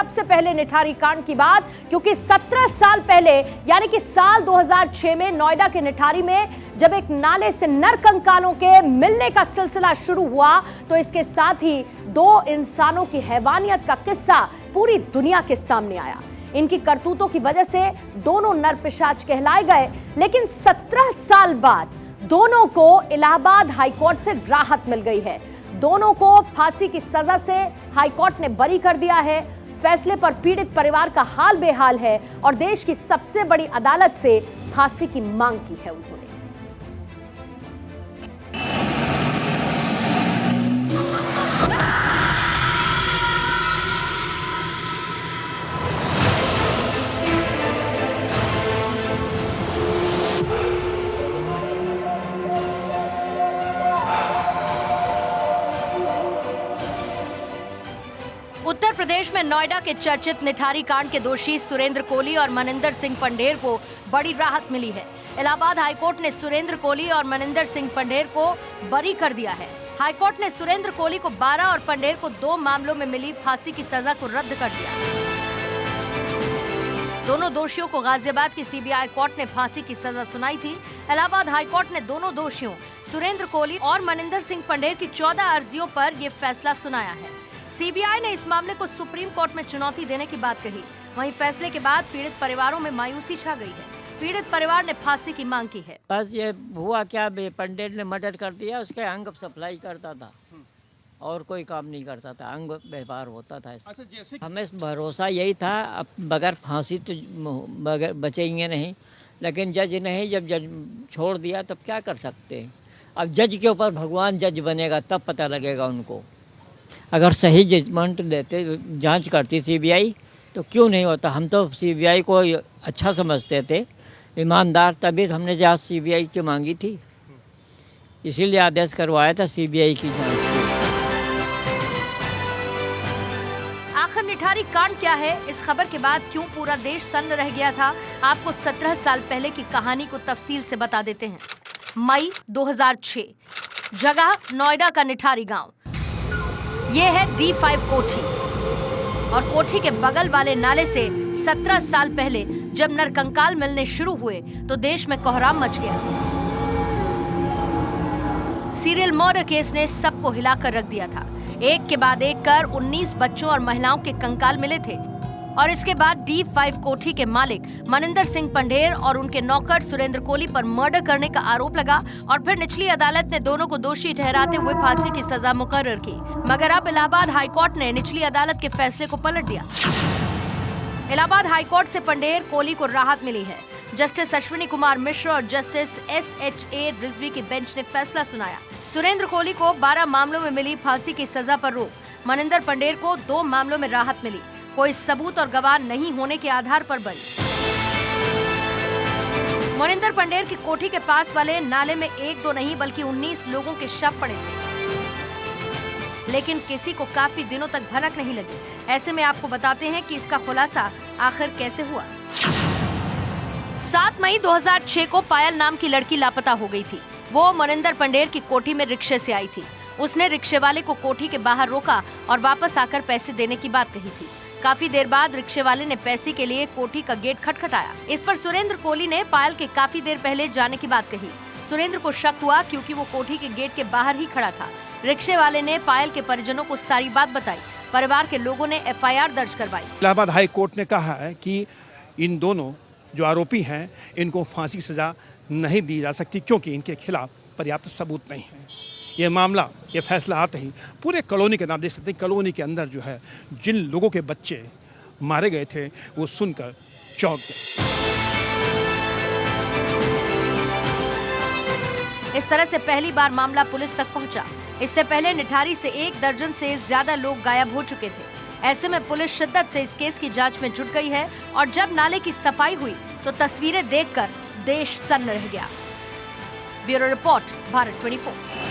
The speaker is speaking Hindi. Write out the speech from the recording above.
सबसे पहले निठारी कांड की बात, क्योंकि 17 साल पहले यानी कि साल 2006 में नोएडा के निठारी में जब एक नाले से नरकंकालों के मिलने का सिलसिला शुरू हुआ तो इसके साथ ही दो इंसानों की हैवानियत का किस्सा पूरी दुनिया के सामने आया। इनकी करतूतों की वजह से दोनों नरपिशाच कहलाए गए, लेकिन 17 साल बाद दोनों को इलाहाबाद हाईकोर्ट से राहत मिल गई है। दोनों को फांसी की सजा से हाईकोर्ट ने बरी कर दिया है। फैसले पर पीड़ित परिवार का हाल बेहाल है और देश की सबसे बड़ी अदालत से फांसी की मांग की है उन्होंने। उत्तर प्रदेश में नोएडा के चर्चित निठारी कांड के दोषी सुरेंद्र कोली और मनिंदर सिंह पंढेर को बड़ी राहत मिली है। इलाहाबाद हाईकोर्ट ने सुरेंद्र कोली और मनिंदर सिंह पंढेर को बरी कर दिया है। हाईकोर्ट ने सुरेंद्र कोली को 12 और पंढेर को 2 मामलों में मिली फांसी की सजा को रद्द कर दिया। दोनों दोषियों को गाजियाबाद की सीबीआई कोर्ट ने फांसी की सजा सुनाई थी। इलाहाबाद हाईकोर्ट ने दोनों दोषियों सुरेंद्र कोली और मनिंदर सिंह पंढेर की 14 अर्जियों पर यह फैसला सुनाया है। सीबीआई ने इस मामले को सुप्रीम कोर्ट में चुनौती देने की बात कही। वहीं फैसले के बाद पीड़ित परिवारों में मायूसी छा गई है। पीड़ित परिवार ने फांसी की मांग की है। बस ये हुआ क्या, पंडित ने मर्डर कर दिया, उसके अंग सप्लाई करता था और कोई काम नहीं करता था, अंग व्यवहार होता था। अच्छा, जैसे हमें भरोसा यही था अब बगैर फांसी तो बगैर बचेंगे नहीं, लेकिन जज नहीं, जब जज छोड़ दिया तब क्या कर सकते हैं। अब जज के ऊपर भगवान जज बनेगा तब पता लगेगा उनको। अगर सही जजमेंट देते, जांच करती सीबीआई तो क्यों नहीं होता। हम तो सीबीआई को अच्छा समझते थे, ईमानदार, तभी हमने जांच सीबीआई की मांगी थी, इसीलिए आदेश करवाया था सीबीआई की जांच। आखिर निठारी कांड क्या है, इस खबर के बाद क्यों पूरा देश सन्न रह गया था, आपको 17 साल पहले की कहानी को तफसील से बता देते हैं। मई 2006, जगह नोएडा का निठारी गांव। ये है D5 कोठी और कोठी के बगल वाले नाले से 17 साल पहले जब नरकंकाल मिलने शुरू हुए तो देश में कोहराम मच गया। सीरियल मर्डर केस ने सबको हिलाकर रख दिया था। एक के बाद एक कर 19 बच्चों और महिलाओं के कंकाल मिले थे और इसके बाद D5 कोठी के मालिक मनिंदर सिंह पंढेर और उनके नौकर सुरेंद्र कोली पर मर्डर करने का आरोप लगा और फिर निचली अदालत ने दोनों को दोषी ठहराते हुए फांसी की सजा मुकर्रर की। मगर अब इलाहाबाद हाईकोर्ट ने निचली अदालत के फैसले को पलट दिया। इलाहाबाद हाईकोर्ट से पंढेर कोली को राहत मिली है। जस्टिस अश्विनी कुमार मिश्र और जस्टिस SHA रिजवी की बेंच ने फैसला सुनाया। सुरेंद्र कोली को 12 मामलों में मिली फांसी की सजा पर रोक, मनिंदर पंढेर को 2 मामलों में राहत मिली, कोई सबूत और गवाह नहीं होने के आधार पर बरी। मनिंदर पंढेर की कोठी के पास वाले नाले में 1-2 नहीं बल्कि 19 लोगों के शव पड़े थे, लेकिन किसी को काफी दिनों तक भनक नहीं लगी। ऐसे में आपको बताते हैं कि इसका खुलासा आखिर कैसे हुआ। 7 मई 2006 को पायल नाम की लड़की लापता हो गई थी। वो मनिंदर पंढेर की कोठी में रिक्शे से आई थी। उसने रिक्शे वाले को कोठी के बाहर रोका और वापस आकर पैसे देने की बात कही थी। काफी देर बाद रिक्शे वाले ने पैसे के लिए कोठी का गेट खटखटाया। इस पर सुरेंद्र कोली ने पायल के काफी देर पहले जाने की बात कही। सुरेंद्र को शक हुआ क्योंकि वो कोठी के गेट के बाहर ही खड़ा था। रिक्शे वाले ने पायल के परिजनों को सारी बात बताई। परिवार के लोगों ने FIR दर्ज करवाई। इलाहाबाद हाई कोर्ट ने कहा है कि इन दोनों जो आरोपी हैं इनको फांसी की सजा नहीं दी जा सकती क्योंकि इनके खिलाफ पर्याप्त सबूत नहीं है। ये मामला, ये फैसला आते ही पूरे कॉलोनी के नाम देख सकते हैं, कॉलोनी के अंदर जो है जिन लोगों के बच्चे मारे गए थे वो सुनकर चौंक गए। इस तरह से पहली बार मामला पुलिस तक पहुंचा। इससे पहले निठारी से 1 दर्जन से ज्यादा लोग गायब हो चुके थे। ऐसे में पुलिस शिद्दत से इस केस की जांच में जुट गई है और जब नाले की सफाई हुई तो तस्वीरें देखकर देश सन्न रह गया। Bureau report, Bharat 24।